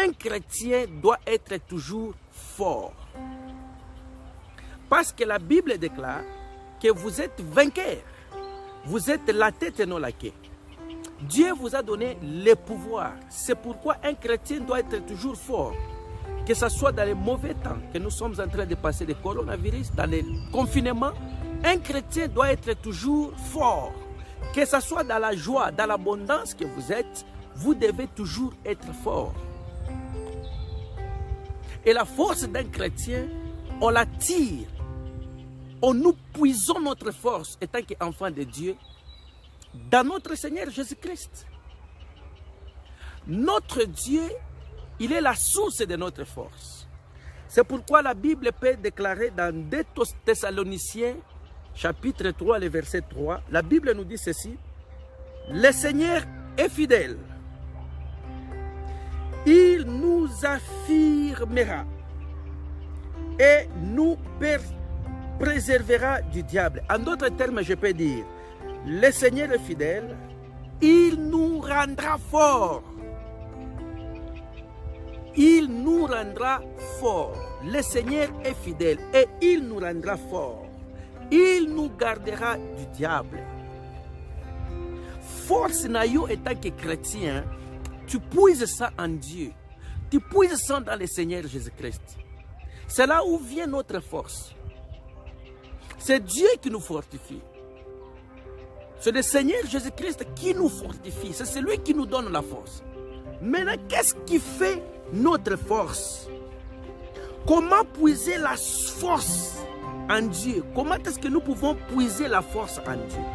un chrétien doit être toujours fort. Parce que la Bible déclare que vous êtes vainqueur. Vous êtes la tête et non la queue. Dieu vous a donné le pouvoir. C'est pourquoi un chrétien doit être toujours fort. Que ce soit dans les mauvais temps que nous sommes en train de passer, le coronavirus, dans les confinements, un chrétien doit être toujours fort. Que ce soit dans la joie, dans l'abondance que vous êtes, vous devez toujours être fort. Et la force d'un chrétien, on la tire. Nous puisons notre force, étant qu'enfants de Dieu, dans notre Seigneur Jésus-Christ. Notre Dieu, il est la source de notre force. C'est pourquoi la Bible peut déclarer dans 2 Thessaloniciens, chapitre 3, le verset 3, la Bible nous dit ceci: le Seigneur est fidèle. Il nous affirmera et nous préservera du diable. En d'autres termes, je peux dire, le Seigneur est fidèle, il nous rendra forts. Il nous rendra forts. Le Seigneur est fidèle et il nous rendra forts. Il nous gardera du diable. Force naïo étant que chrétien, tu puises ça en Dieu. Tu puises ça dans le Seigneur Jésus-Christ. C'est là où vient notre force. C'est Dieu qui nous fortifie. C'est le Seigneur Jésus-Christ qui nous fortifie. C'est celui qui nous donne la force. Maintenant, qu'est-ce qui fait notre force? Comment puiser la force en Dieu? Comment est-ce que nous pouvons puiser la force en Dieu?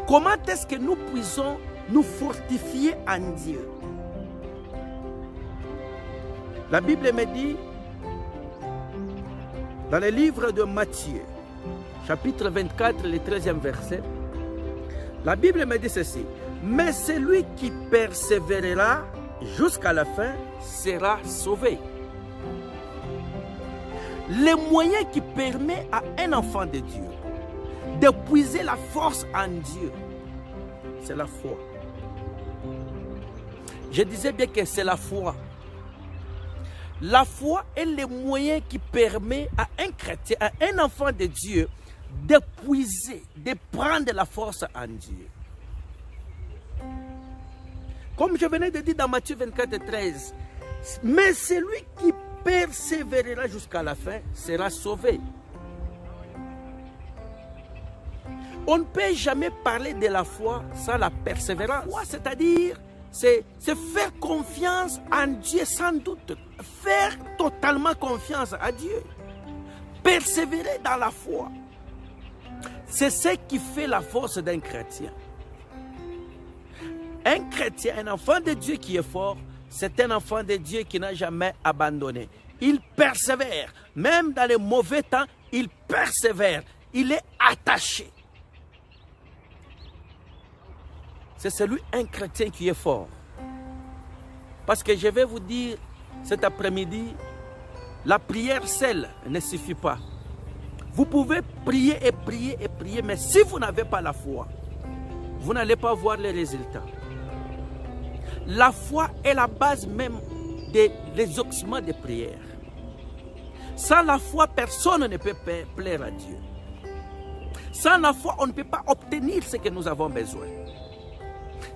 Comment est-ce que nous puisons nous fortifier en Dieu? La Bible me dit, dans le livre de Matthieu, chapitre 24, le 13e verset, la Bible me dit ceci: mais celui qui persévérera jusqu'à la fin sera sauvé. Le moyen qui permet à un enfant de Dieu de puiser la force en Dieu, c'est la foi. Je disais bien que c'est la foi. La foi est le moyen qui permet à un chrétien, à un enfant de Dieu, de puiser, de prendre la force en Dieu. Comme je venais de dire dans Matthieu 24, 13, mais celui qui persévérera jusqu'à la fin sera sauvé. On ne peut jamais parler de la foi sans la persévérance. C'est-à-dire, c'est faire confiance en Dieu sans doute. Faire totalement confiance à Dieu. Persévérer dans la foi. C'est ce qui fait la force d'un chrétien. Un chrétien, un enfant de Dieu qui est fort, c'est un enfant de Dieu qui n'a jamais abandonné. Il persévère. Même dans les mauvais temps, il persévère. Il est attaché. C'est celui, un chrétien qui est fort. Parce que je vais vous dire cet après-midi, la prière seule ne suffit pas. Vous pouvez prier et prier et prier, mais si vous n'avez pas la foi, vous n'allez pas voir les résultats. La foi est la base même des exaucements des prières. Sans la foi, personne ne peut plaire à Dieu. Sans la foi, on ne peut pas obtenir ce que nous avons besoin.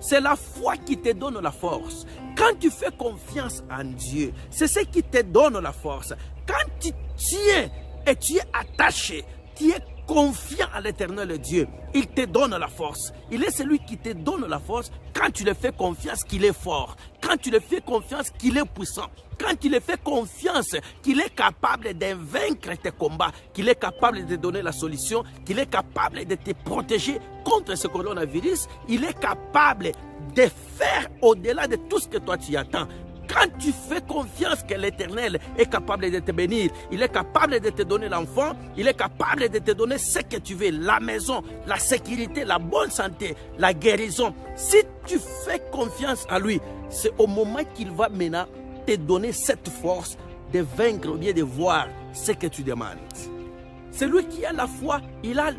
C'est la foi qui te donne la force. Quand tu fais confiance en Dieu, c'est ce qui te donne la force. Quand tu tiens et tu es attaché, tu es confiant à l'éternel Dieu, il te donne la force. Il est celui qui te donne la force quand tu le fais confiance qu'il est fort, quand tu le fais confiance qu'il est puissant, quand tu le fais confiance qu'il est capable de vaincre tes combats, qu'il est capable de te donner la solution, qu'il est capable de te protéger contre ce coronavirus, il est capable de faire au-delà de tout ce que toi tu attends. Quand tu fais confiance que l'Éternel est capable de te bénir, il est capable de te donner l'enfant, il est capable de te donner ce que tu veux, la maison, la sécurité, la bonne santé, la guérison. Si tu fais confiance à lui, c'est au moment qu'il va maintenant te donner cette force de vaincre ou bien de voir ce que tu demandes. Celui qui a la foi, il a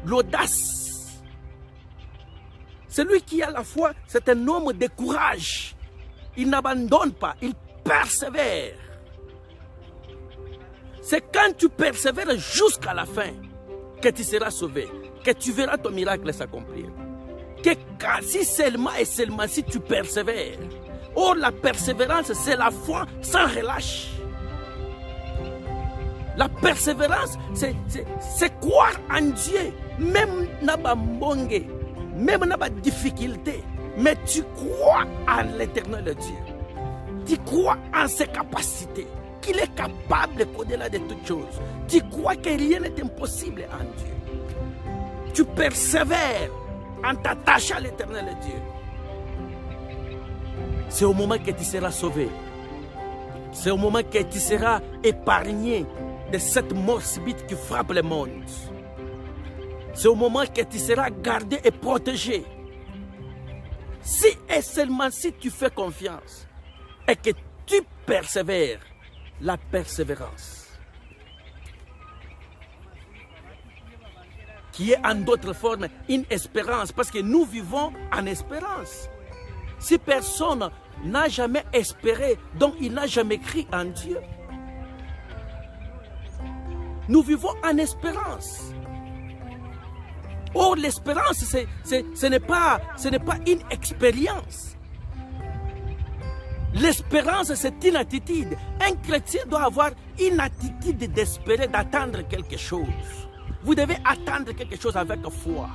l'audace. Celui qui a la foi, c'est un homme de courage. il n'abandonne pas, il persévère. C'est quand tu persévères jusqu'à la fin que tu seras sauvé, que tu verras ton miracle s'accomplir. Que si seulement et seulement si tu persévères. Or, la persévérance, c'est la foi sans relâche. La persévérance, c'est croire en Dieu, même dans la bongue, même dans la difficulté. Mais tu crois en l'éternel Dieu. Tu crois en ses capacités, qu'il est capable au-delà de toutes choses. Tu crois que rien n'est impossible en Dieu. Tu persévères en t'attachant à l'éternel Dieu. C'est au moment que tu seras sauvé. C'est au moment que tu seras épargné de cette mort subite qui frappe le monde. C'est au moment que tu seras gardé et protégé. Si et seulement si tu fais confiance et que tu persévères, la persévérance, qui est en d'autres formes une espérance, parce que nous vivons en espérance. Si personne n'a jamais espéré, donc il n'a jamais cru en Dieu. Nous vivons en espérance. Or, l'espérance, ce n'est pas une expérience. L'espérance, c'est une attitude. Un chrétien doit avoir une attitude d'espérer, d'attendre quelque chose. Vous devez attendre quelque chose avec foi.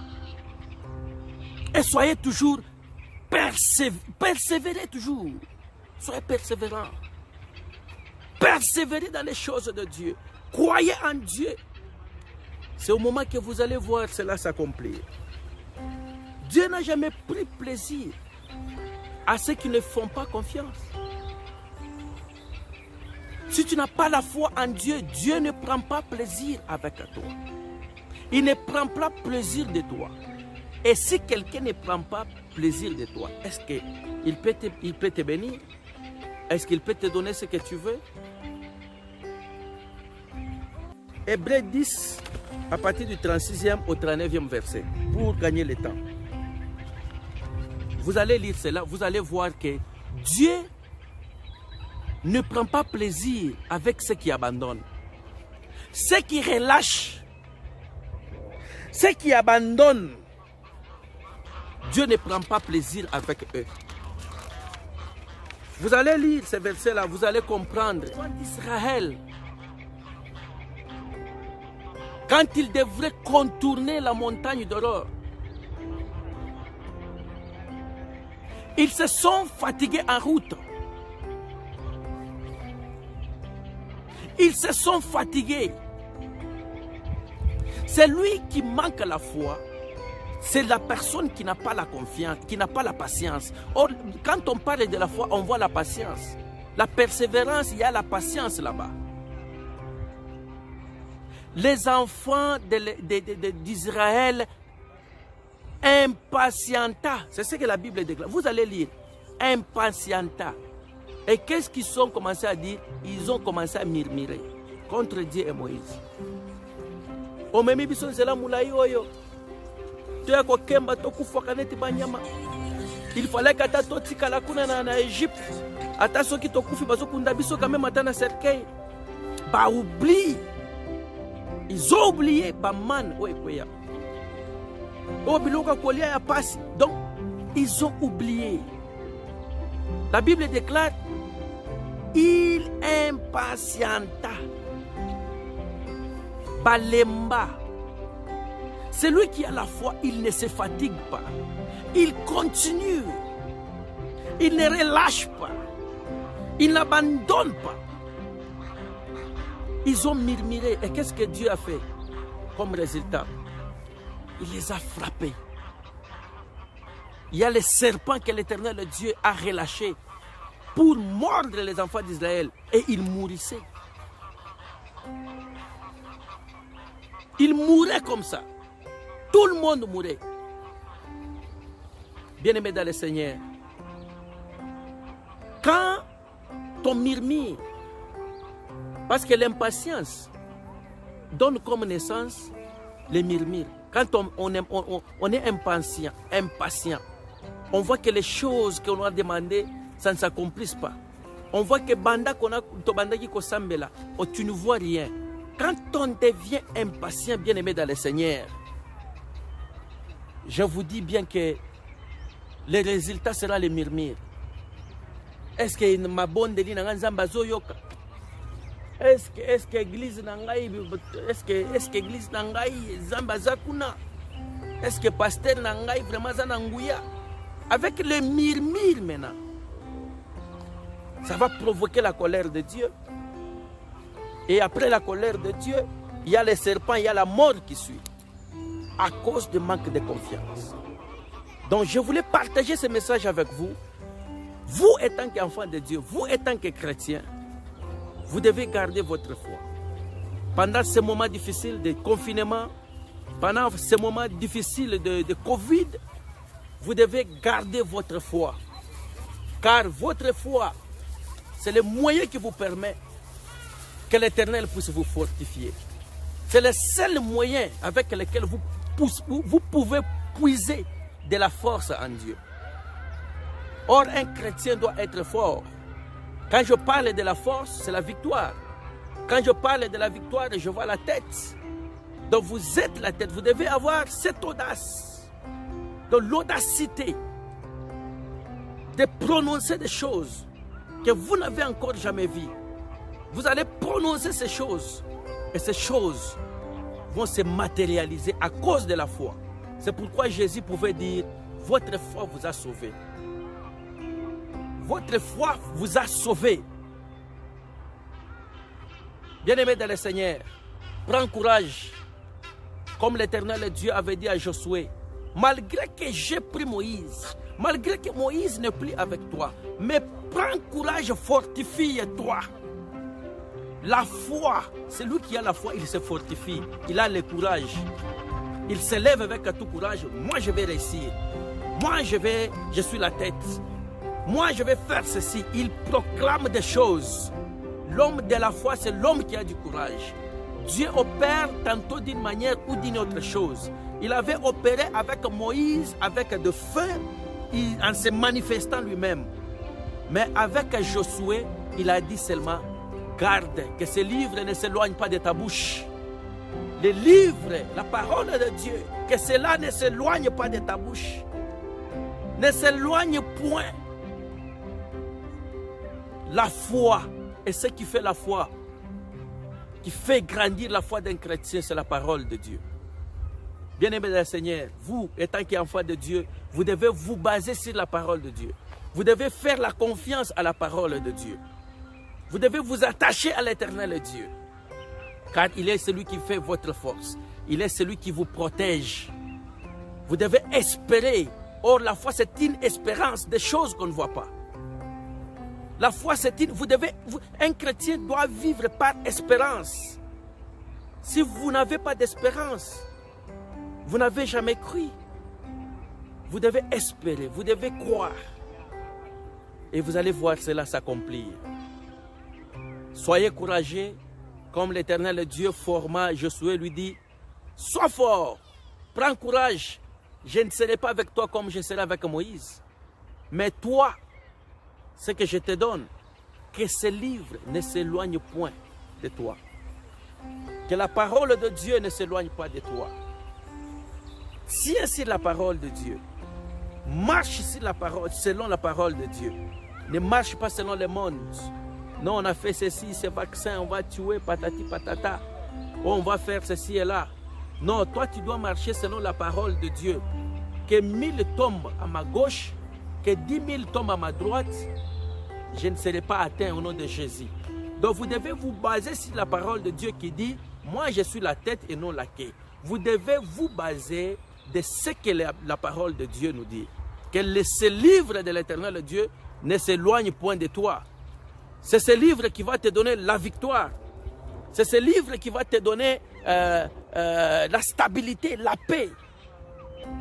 Et soyez toujours persévérez toujours. Soyez persévérants. Persévérez dans les choses de Dieu. Croyez en Dieu. C'est au moment que vous allez voir cela s'accomplir. Dieu n'a jamais pris plaisir à ceux qui ne font pas confiance. Si tu n'as pas la foi en Dieu, Dieu ne prend pas plaisir avec toi. Il ne prend pas plaisir de toi. Et si quelqu'un ne prend pas plaisir de toi, est-ce qu'il peut te bénir? Est-ce qu'il peut te donner ce que tu veux? Hébreux 10, à partir du 36e au 39e verset, pour gagner le temps. Vous allez lire cela, vous allez voir que Dieu ne prend pas plaisir avec ceux qui abandonnent. Ceux qui relâchent, ceux qui abandonnent, Dieu ne prend pas plaisir avec eux. Vous allez lire ces versets-là, vous allez comprendre. Israël, quand il devrait contourner la montagne d'Hor, ils se sont fatigués en route. Ils se sont fatigués. C'est lui qui manque la foi. C'est la personne qui n'a pas la confiance, qui n'a pas la patience. Or, quand on parle de la foi, on voit la patience. La persévérance, il y a la patience là-bas. Les enfants d'Israël impatienta. C'est ce que la Bible déclare. Vous allez lire. Impatienta. Et qu'est-ce qu'ils ont commencé à dire? Ils ont commencé à murmurer contre Dieu et Moïse. Il fallait que na Égypte. Oublie. Ils ont oublié donc ils ont oublié. La Bible déclare, il impatienta. Balemba. Celui qui a la foi, il ne se fatigue pas. Il continue. Il ne relâche pas. Il n'abandonne pas. Ils ont murmuré. Et qu'est-ce que Dieu a fait comme résultat? Il les a frappés. Il y a les serpents que l'Éternel Dieu a relâchés pour mordre les enfants d'Israël. Et ils mourissaient. Ils mouraient comme ça. Tout le monde mourait. Bien-aimé dans le Seigneur, quand on murmure, parce que l'impatience donne comme naissance les murmures. Quand on est impatient, on voit que les choses qu'on a demandées ça ne s'accomplisse pas. On voit que Banda Tobandaki Kosambela, oh, tu ne vois rien. Quand on devient impatient, bien-aimé dans le Seigneur, je vous dis bien que le résultat sera le murmure. Est-ce que ma bonne deli n'a pas zoyoka? Est-ce que l'église n'a pas est-ce que l'église n'a pas zamba zakuna? Est-ce que pasteur n'a pas vraiment zananguya? Avec le murmure maintenant, ça va provoquer la colère de Dieu. Et après la colère de Dieu, il y a les serpents, il y a la mort qui suit. À cause du manque de confiance. Donc je voulais partager ce message avec vous. Vous étant qu'enfant de Dieu, vous étant que chrétien, vous devez garder votre foi. Pendant ces moments difficiles de confinement, pendant ces moments difficiles de Covid, vous devez garder votre foi. Car votre foi, c'est le moyen qui vous permet que l'Éternel puisse vous fortifier. C'est le seul moyen avec lequel vous pouvez puiser de la force en Dieu. Or, un chrétien doit être fort. Quand je parle de la force, c'est la victoire. Quand je parle de la victoire, je vois la tête. Donc vous êtes la tête. Vous devez avoir cette audace. Donc l'audacité de prononcer des choses que vous n'avez encore jamais vues. Vous allez prononcer ces choses. Et ces choses vont se matérialiser à cause de la foi. C'est pourquoi Jésus pouvait dire, votre foi vous a sauvé. Votre foi vous a sauvé. Bien-aimé dans le Seigneur, prends courage. Comme l'Éternel Dieu avait dit à Josué, malgré que j'ai pris Moïse, malgré que Moïse n'est plus avec toi, mais prends courage, fortifie-toi. La foi, c'est lui qui a la foi, il se fortifie, il a le courage. Il se lève avec tout courage, moi je vais réussir. Moi je suis la tête. Moi je vais faire ceci. Il proclame des choses. L'homme de la foi, c'est l'homme qui a du courage. Dieu opère tantôt d'une manière ou d'une autre chose. Il avait opéré avec Moïse, avec de feu, en se manifestant lui-même. Mais avec Josué, il a dit seulement, garde que ce livre ne s'éloigne pas de ta bouche. Le livre, la parole de Dieu, que cela ne s'éloigne pas de ta bouche. Ne s'éloigne point. La foi, et ce qui fait la foi, qui fait grandir la foi d'un chrétien, c'est la parole de Dieu. Bien-aimés dans le Seigneur, vous, étant qu'enfant de Dieu, vous devez vous baser sur la parole de Dieu. Vous devez faire la confiance à la parole de Dieu. Vous devez vous attacher à l'Éternel Dieu. Car il est celui qui fait votre force. Il est celui qui vous protège. Vous devez espérer. Or, la foi, c'est une espérance des choses qu'on ne voit pas. La foi, c'est une... un chrétien doit vivre par espérance. Si vous n'avez pas d'espérance, vous n'avez jamais cru. Vous devez espérer, vous devez croire. Et vous allez voir cela s'accomplir. Soyez courageux, comme l'Éternel Dieu forma Josué lui dit, sois fort, prends courage, je ne serai pas avec toi comme je serai avec Moïse. Mais toi, ce que je te donne, que ce livre ne s'éloigne point de toi. Que la parole de Dieu ne s'éloigne pas de toi. Tiens sur la parole de Dieu. Marche sur la parole, selon la parole de Dieu. Ne marche pas selon le monde. Non, on a fait ceci, ce vaccin, on va tuer, patati patata. Oh, on va faire ceci et là. Non, toi tu dois marcher selon la parole de Dieu. Que 1000 tombent à ma gauche, que 10 000 tombent à ma droite, je ne serai pas atteint au nom de Jésus. Donc vous devez vous baser sur la parole de Dieu qui dit, moi je suis la tête et non la queue. Vous devez vous baser de ce que la parole de Dieu nous dit. Que ce livre de l'Éternel Dieu ne s'éloigne point de toi. C'est ce livre qui va te donner la victoire. C'est ce livre qui va te donner la stabilité, la paix.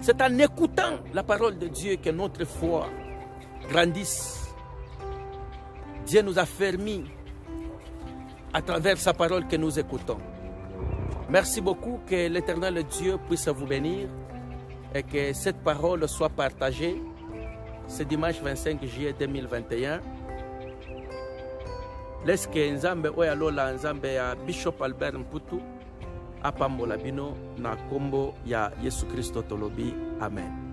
C'est en écoutant la parole de Dieu que notre foi grandisse. Dieu nous a permis à travers sa parole que nous écoutons. Merci beaucoup, que l'Éternel Dieu puisse vous bénir et que cette parole soit partagée ce dimanche 25 juillet 2021. Leske nzambe oyo alola nzambe ya Bishop Albert Mputu apambola bino na kombo ya Yesu Kristo tolobi amen.